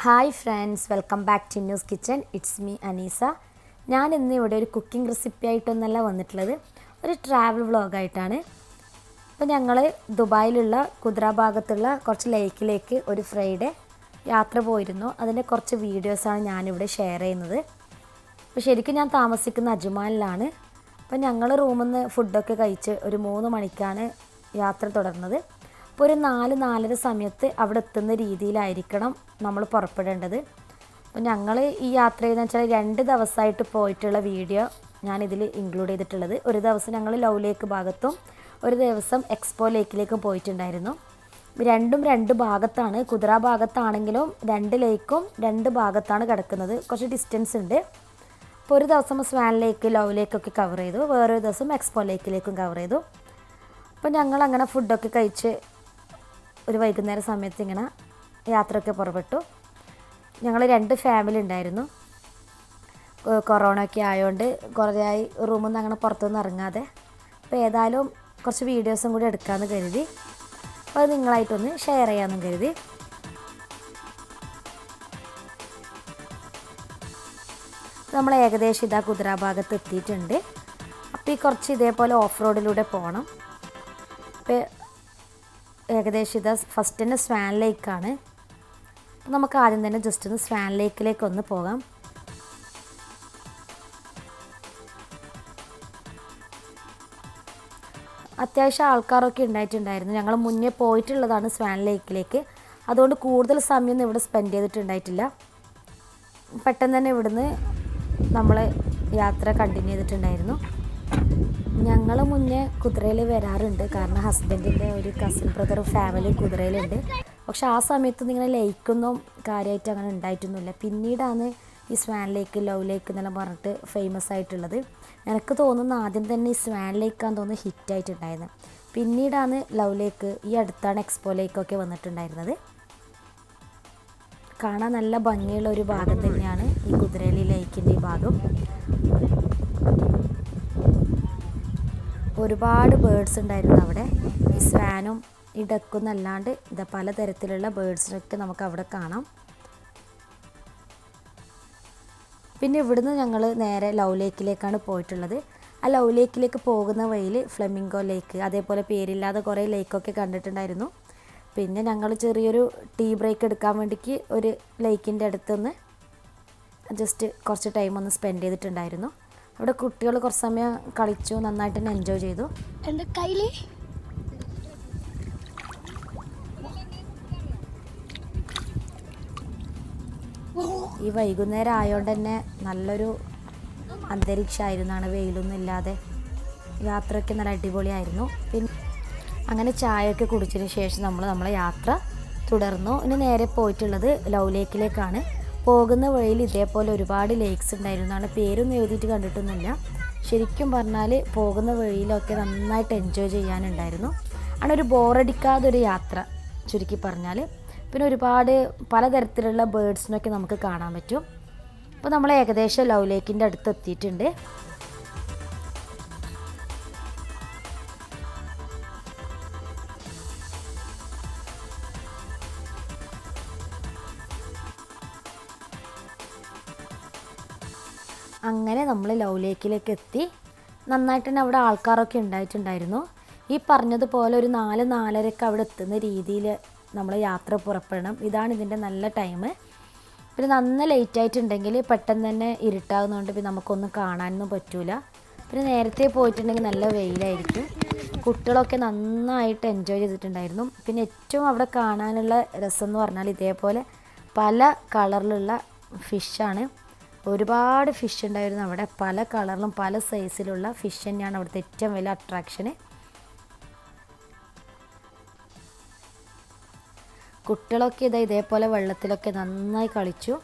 Hi friends, welcome back to news kitchen. It's me Aneesa. ഞാൻ ഇന്ന് ഇവിടെ ഒരു കുക്കിംഗ് റെസിപ്പി ആയിട്ടൊന്നല്ല വന്നിട്ടുള്ളത്, ഒരു ട്രാവൽ വ്ളോഗായിട്ടാണ്. അപ്പോൾ ഞങ്ങൾ ദുബായിലുള്ള കുദ്ര ഭാഗത്തുള്ള കുറച്ച് ലേക്കിലേക്ക് ഒരു ഫ്രൈഡേ യാത്ര പോയിരുന്നു. അതിൻ്റെ കുറച്ച് വീഡിയോസാണ് ഞാനിവിടെ ഷെയർ ചെയ്യുന്നത്. അപ്പോൾ ശരിക്കും ഞാൻ താമസിക്കുന്ന അജ്മാനിലാണ്. അപ്പോൾ ഞങ്ങൾ റൂമിൽ നിന്ന് ഫുഡൊക്കെ കഴിച്ച് ഒരു 3 മണിക്കാണ് യാത്ര തുടർന്നത്. അപ്പോൾ ഒരു 4-4:30 സമയത്ത് അവിടെ എത്തുന്ന രീതിയിലായിരിക്കണം നമ്മൾ പുറപ്പെടേണ്ടത്. അപ്പോൾ ഞങ്ങൾ ഈ യാത്ര ചെയ്തെന്ന് വെച്ചാൽ 2 ദിവസമായിട്ട് പോയിട്ടുള്ള വീഡിയോ ഞാനിതിൽ ഇൻക്ലൂഡ് ചെയ്തിട്ടുള്ളത്. ഒരു ദിവസം ഞങ്ങൾ ലവ് ലേക്ക് ഭാഗത്തും ഒരു ദിവസം എക്സ്പോ ലേക്കിലേക്കും പോയിട്ടുണ്ടായിരുന്നു. രണ്ടും 2 ഭാഗത്താണ്. കുദ്ര ഭാഗത്താണെങ്കിലും 2 ലേക്കും 2 ഭാഗത്താണ് കിടക്കുന്നത്. കുറച്ച് ഡിസ്റ്റൻസ് ഉണ്ട്. അപ്പോൾ ഒരു ദിവസം സ്വാൻ ലേക്ക്, ലവ് ലേക്കൊക്കെ കവർ ചെയ്തു, വേറൊരു ദിവസം എക്സ്പോ ലേക്കിലേക്കും കവർ ചെയ്തു. അപ്പോൾ ഞങ്ങൾ അങ്ങനെ ഫുഡൊക്കെ കഴിച്ച് ഒരു വൈകുന്നേര സമയത്ത് ഇങ്ങനെ യാത്രയൊക്കെ പുറപ്പെട്ടു. ഞങ്ങൾ 2 ഫാമിലി ഉണ്ടായിരുന്നു. കൊറോണ ഒക്കെ ആയതുകൊണ്ട് കുറേയായി റൂമിൽ നിന്ന് അങ്ങനെ പുറത്തൊന്നും ഇറങ്ങാതെ. അപ്പോൾ ഏതായാലും കുറച്ച് വീഡിയോസും കൂടി എടുക്കാമെന്ന് കരുതി. അപ്പോൾ അത് നിങ്ങളായിട്ടൊന്ന് ഷെയർ ചെയ്യാമെന്നും കരുതി. നമ്മൾ ഏകദേശം ഇതാ കുദ്ര ഭാഗത്ത് എത്തിയിട്ടുണ്ട്. അപ്പോൾ ഈ കുറച്ച് ഇതേപോലെ ഓഫ് റോഡിലൂടെ പോകണം. അപ്പോൾ ഏകദേശം ഇതാ ഫസ്റ്റ് തന്നെ സ്വാൻ ലേക്കാണ്. അപ്പോൾ നമുക്ക് ആദ്യം തന്നെ ജസ്റ്റ് ഒന്ന് സ്വാൻ ലേക്കിലേക്കൊന്ന് പോകാം. അത്യാവശ്യം ആൾക്കാരൊക്കെ ഉണ്ടായിട്ടുണ്ടായിരുന്നു. ഞങ്ങൾ മുന്നേ പോയിട്ടുള്ളതാണ് സ്വാൻ ലേക്കിലേക്ക്. അതുകൊണ്ട് കൂടുതൽ സമയം ഇവിടെ സ്പെൻഡ് ചെയ്തിട്ടുണ്ടായിട്ടില്ല. പെട്ടെന്ന് തന്നെ ഇവിടുന്ന് നമ്മൾ യാത്ര കണ്ടിന്യൂ ചെയ്തിട്ടുണ്ടായിരുന്നു. ഞങ്ങൾ മുന്നേ കുതിരയിൽ വരാറുണ്ട്, കാരണം ഹസ്ബൻഡിൻ്റെ ഒരു കസിൻ ബ്രദർ ഫാമിലി കുതിരയിലുണ്ട്. പക്ഷെ ആ സമയത്തൊന്നും ഇങ്ങനെ ലേക്കൊന്നും കാര്യമായിട്ട് അങ്ങനെ ഉണ്ടായിട്ടൊന്നുമില്ല. പിന്നീടാണ് ഈ സ്വാൻ ലേക്ക്, ലവ് ലേക്ക് എന്നെല്ലാം പറഞ്ഞിട്ട് ഫേമസ് ആയിട്ടുള്ളത്. എനിക്ക് തോന്നുന്നു ആദ്യം തന്നെ ഈ സ്വാൻ ലേക്കാന്ന് തോന്നുന്നു ഹിറ്റായിട്ടുണ്ടായിരുന്നത്. പിന്നീടാണ് ലവ് ലേക്ക്, ഈ അടുത്താണ് എക്സ്പോ ലേക്കൊക്കെ വന്നിട്ടുണ്ടായിരുന്നത്. കാണാൻ നല്ല ഭംഗിയുള്ള ഒരു ഭാഗം തന്നെയാണ് ഈ കുതിരേലി ലേക്കിൻ്റെ ഈ ഭാഗം. ഒരുപാട് ബേഡ്സ് ഉണ്ടായിരുന്നു അവിടെ. ഈ സ്വാനും ഈ ഡക്കും എന്നല്ലാണ്ട് ഇത് പലതരത്തിലുള്ള ബേഡ്സിനൊക്കെ നമുക്ക് അവിടെ കാണാം. പിന്നെ ഇവിടുന്ന് ഞങ്ങൾ നേരെ ലവ് ലേക്കിലേക്കാണ് പോയിട്ടുള്ളത്. ആ ലവ് ലേക്കിലേക്ക് പോകുന്ന വഴിയിൽ ഫ്ലെമിംഗോ ലേക്ക്, അതേപോലെ പേരില്ലാതെ കുറേ ലേക്കൊക്കെ കണ്ടിട്ടുണ്ടായിരുന്നു. പിന്നെ ഞങ്ങൾ ചെറിയൊരു ടീ ബ്രേക്ക് എടുക്കാൻ വേണ്ടിക്ക് ഒരു ലേക്കിൻ്റെ അടുത്തുനിന്ന് ജസ്റ്റ് കുറച്ച് ടൈം ഒന്ന് സ്പെൻഡ് ചെയ്തിട്ടുണ്ടായിരുന്നു. അവിടെ കുട്ടികൾ കുറച്ച് സമയം കളിച്ചു, നന്നായിട്ട് തന്നെ എൻജോയ് ചെയ്തു. എൻ്റെ കയ്യിൽ ഈ വൈകുന്നേരം ആയതുകൊണ്ട് തന്നെ നല്ലൊരു അന്തരീക്ഷമായിരുന്നാണ്, വെയിലൊന്നും ഇല്ലാതെ. യാത്രയൊക്കെ നല്ല അടിപൊളിയായിരുന്നു. പിന്നെ അങ്ങനെ ചായയൊക്കെ കുടിച്ചതിന് ശേഷം നമ്മളെ യാത്ര തുടർന്നു. ഇനി നേരെ പോയിട്ടുള്ളത് ലവ് ലേക്കിലേക്കാണ്. പോകുന്ന വഴിയിൽ ഇതേപോലെ ഒരുപാട് ലേക്സ് ഉണ്ടായിരുന്നതാണ്. പേരൊന്നും എഴുതിയിട്ട് കണ്ടിട്ടൊന്നുമില്ല. ശരിക്കും പറഞ്ഞാൽ പോകുന്ന വഴിയിലൊക്കെ നന്നായിട്ട് എൻജോയ് ചെയ്യാനുണ്ടായിരുന്നു. ആണ് ഒരു ബോറടിക്കാതൊരു യാത്ര ചുരുക്കി പറഞ്ഞാൽ. പിന്നെ ഒരുപാട് പലതരത്തിലുള്ള ബേഡ്സിനൊക്കെ നമുക്ക് കാണാൻ പറ്റും. അപ്പോൾ നമ്മൾ ഏകദേശം ലവ് ലേക്കിൻ്റെ അടുത്ത് എത്തിയിട്ടുണ്ട്. അങ്ങനെ നമ്മൾ ലവ് ലേക്കിലേക്ക് എത്തി. നന്നായിട്ട് തന്നെ അവിടെ ആൾക്കാരൊക്കെ ഉണ്ടായിട്ടുണ്ടായിരുന്നു. ഈ പറഞ്ഞതുപോലെ ഒരു 4-4:30 അവിടെ എത്തുന്ന രീതിയിൽ നമ്മൾ യാത്ര പുറപ്പെടണം. ഇതാണ് ഇതിൻ്റെ നല്ല ടൈം. പിന്നെ നന്ന ലേറ്റ് ആയിട്ടുണ്ടെങ്കിൽ പെട്ടെന്ന് തന്നെ ഇരുട്ടാകുന്നതുകൊണ്ട് പിന്നെ നമുക്കൊന്നും കാണാനൊന്നും പറ്റില്ല. പിന്നെ നേരത്തെ പോയിട്ടുണ്ടെങ്കിൽ നല്ല വെയിലായിരിക്കും. കുട്ടികളൊക്കെ നന്നായിട്ട് എൻജോയ് ചെയ്തിട്ടുണ്ടായിരുന്നു. പിന്നെ ഏറ്റവും അവിടെ കാണാനുള്ള രസം എന്ന് പറഞ്ഞാൽ ഇതേപോലെ പല കളറിലുള്ള ഫിഷാണ്. ഒരുപാട് ഫിഷ് ഉണ്ടായിരുന്നു അവിടെ. പല കളറിലും പല സൈസിലുള്ള ഫിഷ് തന്നെയാണ് അവിടുത്തെ ഏറ്റവും വലിയ അട്രാക്ഷന്. കുട്ടികളൊക്കെ ഇതേപോലെ വെള്ളത്തിലൊക്കെ നന്നായി കളിച്ചു.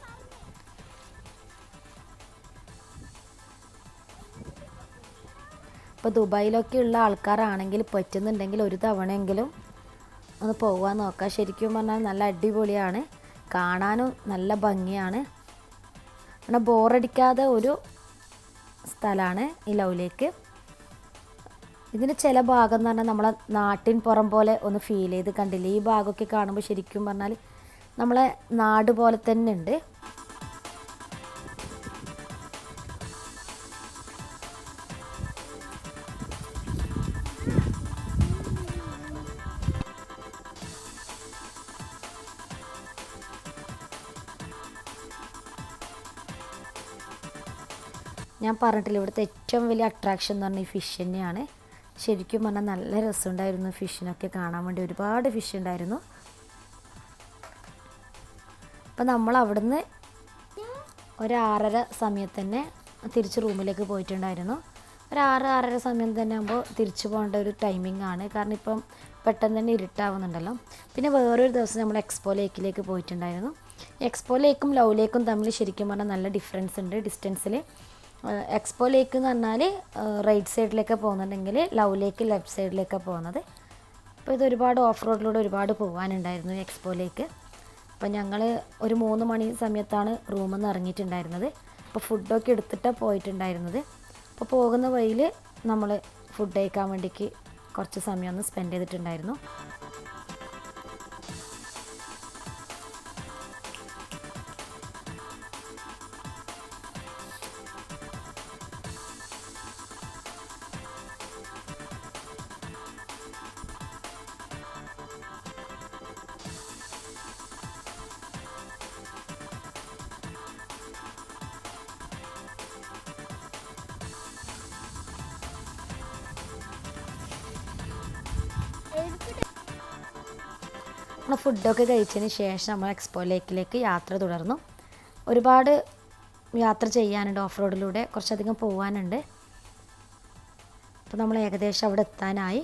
ഇപ്പോൾ ദുബായിലൊക്കെ ഉള്ള ആൾക്കാരാണെങ്കിൽ പറ്റുന്നുണ്ടെങ്കിൽ ഒരു തവണയെങ്കിലും ഒന്ന് പോകാൻ നോക്കാം. ശരിക്കും പറഞ്ഞാൽ നല്ല അടിപൊളിയാണ്, കാണാനും നല്ല ഭംഗിയാണ്. അങ്ങനെ ബോറടിക്കാതെ ഒരു സ്ഥലമാണ് ഈ ലവ് ലേക്ക്. ഇതിന് ചില ഭാഗം എന്ന് പറഞ്ഞാൽ നമ്മളെ നാട്ടിൻ പുറം പോലെ ഒന്ന് ഫീൽ ചെയ്ത് കണ്ടില്ലേ. ഈ ഭാഗമൊക്കെ കാണുമ്പോൾ ശരിക്കും പറഞ്ഞാൽ നമ്മളെ നാട് പോലെ തന്നെ ഉണ്ട്. ഞാൻ പറഞ്ഞിട്ടില്ല, ഇവിടുത്തെ ഏറ്റവും വലിയ അട്രാക്ഷൻ എന്ന് പറഞ്ഞാൽ ഈ ഫിഷ് തന്നെയാണ്. ശരിക്കും പറഞ്ഞാൽ നല്ല രസമുണ്ടായിരുന്നു ഫിഷിനൊക്കെ കാണാൻ വേണ്ടി. ഒരുപാട് ഫിഷ് ഉണ്ടായിരുന്നു. അപ്പം നമ്മൾ അവിടുന്ന് ഒരു 6:30 സമയത്ത് തന്നെ തിരിച്ച് റൂമിലേക്ക് പോയിട്ടുണ്ടായിരുന്നു. ഒരു 6-6:30 സമയം തന്നെ ആകുമ്പോൾ തിരിച്ചു പോകേണ്ട ഒരു ടൈമിംഗ് ആണ്. കാരണം ഇപ്പം പെട്ടെന്ന് തന്നെ ഇരുട്ടാവുന്നുണ്ടല്ലോ. പിന്നെ വേറൊരു ദിവസം നമ്മൾ എക്സ്പോ ലേക്കിലേക്ക് പോയിട്ടുണ്ടായിരുന്നു. എക്സ്പോ ലേക്കും ലവ് ലേക്കും തമ്മിൽ ശരിക്കും പറഞ്ഞാൽ നല്ല ഡിഫറൻസ് ഉണ്ട് ഡിസ്റ്റൻസിൽ. എക്സ്പോ ലേക്ക് എന്ന് പറഞ്ഞാൽ റൈറ്റ് സൈഡിലേക്ക് പോകുന്നുണ്ടെങ്കിൽ ലവ് ലേക്ക് ലെഫ്റ്റ് സൈഡിലേക്കാണ് പോകുന്നത്. അപ്പോൾ ഇത് ഒരുപാട് ഓഫ് റോഡിലൂടെ ഒരുപാട് പോകാനുണ്ടായിരുന്നു എക്സ്പോ ലേക്ക്. അപ്പോൾ ഞങ്ങൾ ഒരു 3 മണി സമയത്താണ് റൂമിൽ നിന്ന് ഇറങ്ങിയിട്ടുണ്ടായിരുന്നത്. അപ്പോൾ ഫുഡൊക്കെ എടുത്തിട്ടാണ് പോയിട്ടുണ്ടായിരുന്നത്. അപ്പോൾ പോകുന്ന വഴിയിൽ നമ്മൾ ഫുഡ് കഴിക്കാൻ വേണ്ടിക്ക് കുറച്ച് സമയം ഒന്ന് സ്പെൻഡ് ചെയ്തിട്ടുണ്ടായിരുന്നു. നമ്മൾ ഫുഡൊക്കെ കഴിച്ചതിന് ശേഷം നമ്മൾ എക്സ്പോ ലേക്കിലേക്ക് യാത്ര തുടർന്നു. ഒരുപാട് യാത്ര ചെയ്യാനുണ്ട്, ഓഫ് റോഡിലൂടെ കുറച്ചധികം പോകാനുണ്ട്. അപ്പോൾ നമ്മൾ ഏകദേശം അവിടെ എത്താനായി.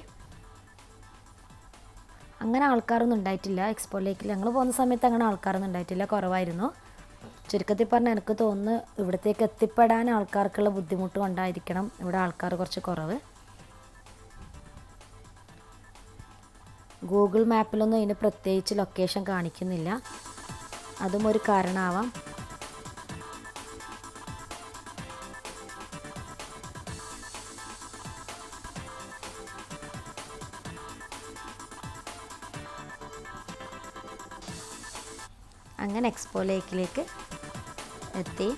അങ്ങനെ ആൾക്കാരൊന്നും ഉണ്ടായിട്ടില്ല എക്സ്പോ ലേക്കിൽ. ഞങ്ങൾ പോകുന്ന സമയത്ത് അങ്ങനെ ആൾക്കാരൊന്നും ഉണ്ടായിട്ടില്ല, കുറവായിരുന്നു. ചുരുക്കത്തിൽ പറഞ്ഞാൽ എനിക്ക് തോന്നുന്നു ഇവിടത്തേക്ക് എത്തിപ്പെടാൻ ആൾക്കാർക്കുള്ള ബുദ്ധിമുട്ട് കൊണ്ടായിരിക്കണം ഇവിടെ ആൾക്കാർ കുറച്ച് കുറവ്. ഗൂഗിൾ മാപ്പിലൊന്നും അതിന് പ്രത്യേകിച്ച് ലൊക്കേഷൻ കാണിക്കുന്നില്ല, അതും ഒരു കാരണമാവാം. അങ്ങനെ എക്സ്പോ ലേക്കിലേക്ക് എത്തി.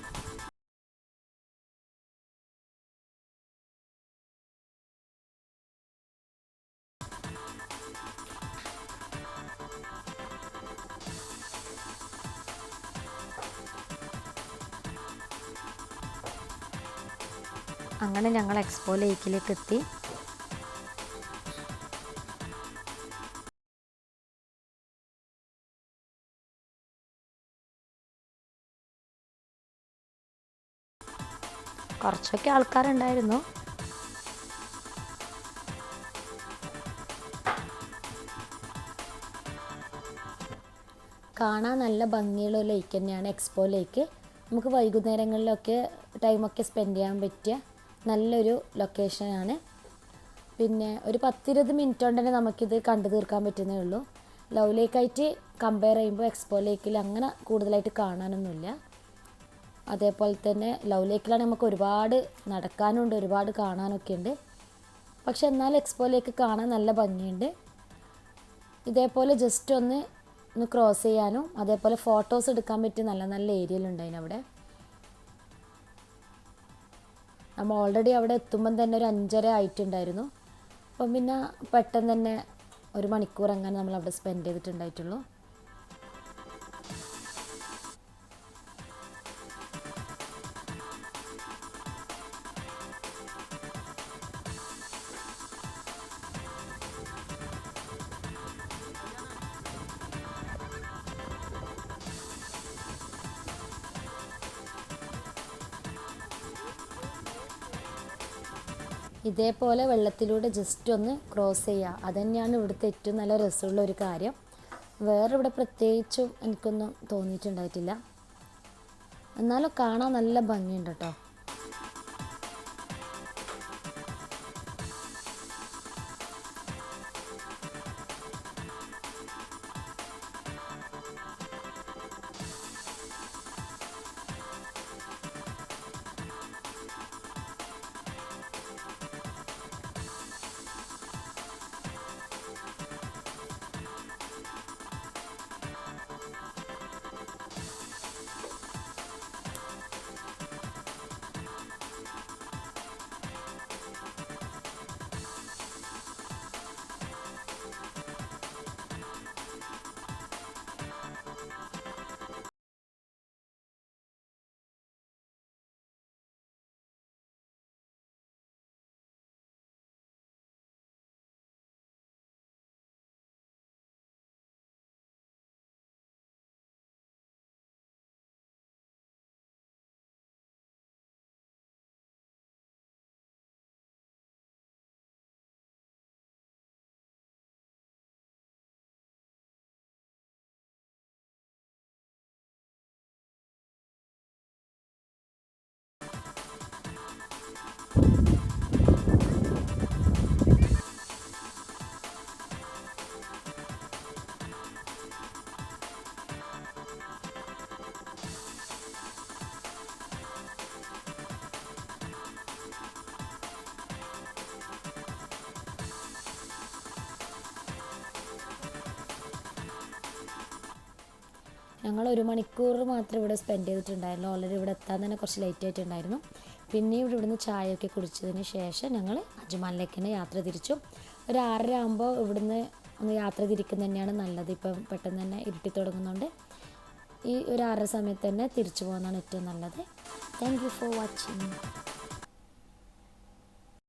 അങ്ങനെ ഞങ്ങൾ എക്സ്പോ ലേക്കിലേക്ക് എത്തി. കുറച്ചൊക്കെ ആൾക്കാരുണ്ടായിരുന്നു. കാണാൻ നല്ല ഭംഗിയുള്ള ഒരു ലേക്ക് തന്നെയാണ് എക്സ്പോ ലേക്ക്. നമുക്ക് വൈകുന്നേരങ്ങളിലൊക്കെ ടൈമൊക്കെ സ്പെൻഡ് ചെയ്യാൻ പറ്റിയ നല്ലൊരു ലൊക്കേഷനാണ്. പിന്നെ ഒരു 10-20 മിനിറ്റ് കൊണ്ട് തന്നെ നമുക്കിത് കണ്ടു തീർക്കാൻ പറ്റുന്നേ ഉള്ളൂ. ലവ് ലേക്കായിട്ട് കമ്പയർ ചെയ്യുമ്പോൾ എക്സ്പോ ലേക്കിൽ അങ്ങനെ കൂടുതലായിട്ട് കാണാനൊന്നുമില്ല. അതേപോലെ തന്നെ ലവ് ലേക്കിലാണ് നമുക്ക് ഒരുപാട് നടക്കാനുണ്ട്, ഒരുപാട് കാണാനൊക്കെ ഉണ്ട്. പക്ഷെ എന്നാൽ എക്സ്പോ ലേക്ക് കാണാൻ നല്ല ഭംഗിയുണ്ട്. ഇതേപോലെ ജസ്റ്റ് ഒന്ന് ക്രോസ് ചെയ്യാനും അതേപോലെ ഫോട്ടോസ് എടുക്കാൻ പറ്റിയ നല്ല നല്ല ഏരിയയിലുണ്ടായിരുന്നു അവിടെ. നമ്മൾ ഓൾറെഡി അവിടെ എത്തുമ്പം തന്നെ ഒരു 5:30 ആയിട്ടുണ്ടായിരുന്നു. അപ്പം പിന്നെ പെട്ടെന്ന് തന്നെ 1 മണിക്കൂർ അങ്ങനെ നമ്മൾ അവിടെ സ്പെൻഡ് ചെയ്തിട്ടുണ്ടായിട്ടുള്ളൂ. ഇതേപോലെ വെള്ളത്തിലൂടെ ജസ്റ്റ് ഒന്ന് ക്രോസ് ചെയ്യുക, അതുതന്നെയാണ് ഇവിടുത്തെ ഏറ്റവും നല്ല രസമുള്ള ഒരു കാര്യം. വേറെ ഇവിടെ പ്രത്യേകിച്ചും എനിക്കൊന്നും തോന്നിയിട്ടുണ്ടായിട്ടില്ല. എന്നാലും കാണാൻ നല്ല ഭംഗിയുണ്ട് കേട്ടോ. ഞങ്ങൾ 1 മണിക്കൂർ മാത്രമേ ഇവിടെ സ്പെൻഡ് ചെയ്തിട്ടുണ്ടായിരുന്നു. ഓൾറെഡി ഇവിടെ എത്താൻ തന്നെ കുറച്ച് ലേറ്റ് ആയിട്ടുണ്ടായിരുന്നു. പിന്നെയും ഇവിടുന്ന് ചായയൊക്കെ കുടിച്ചതിന് ശേഷം ഞങ്ങൾ അജ്മാനിലേക്ക് തന്നെ യാത്ര തിരിച്ചു. ഒരു 6:30 ആകുമ്പോൾ ഇവിടുന്ന് ഒന്ന് യാത്ര തിരിക്കുന്നത് തന്നെയാണ് നല്ലത്. ഇപ്പം പെട്ടെന്ന് തന്നെ ഇരുട്ടി തുടങ്ങുന്നതുകൊണ്ട് ഈ ഒരു 6:30 സമയത്ത് തന്നെ തിരിച്ചു പോകുന്നതാണ് ഏറ്റവും നല്ലത്. Thank you for watching.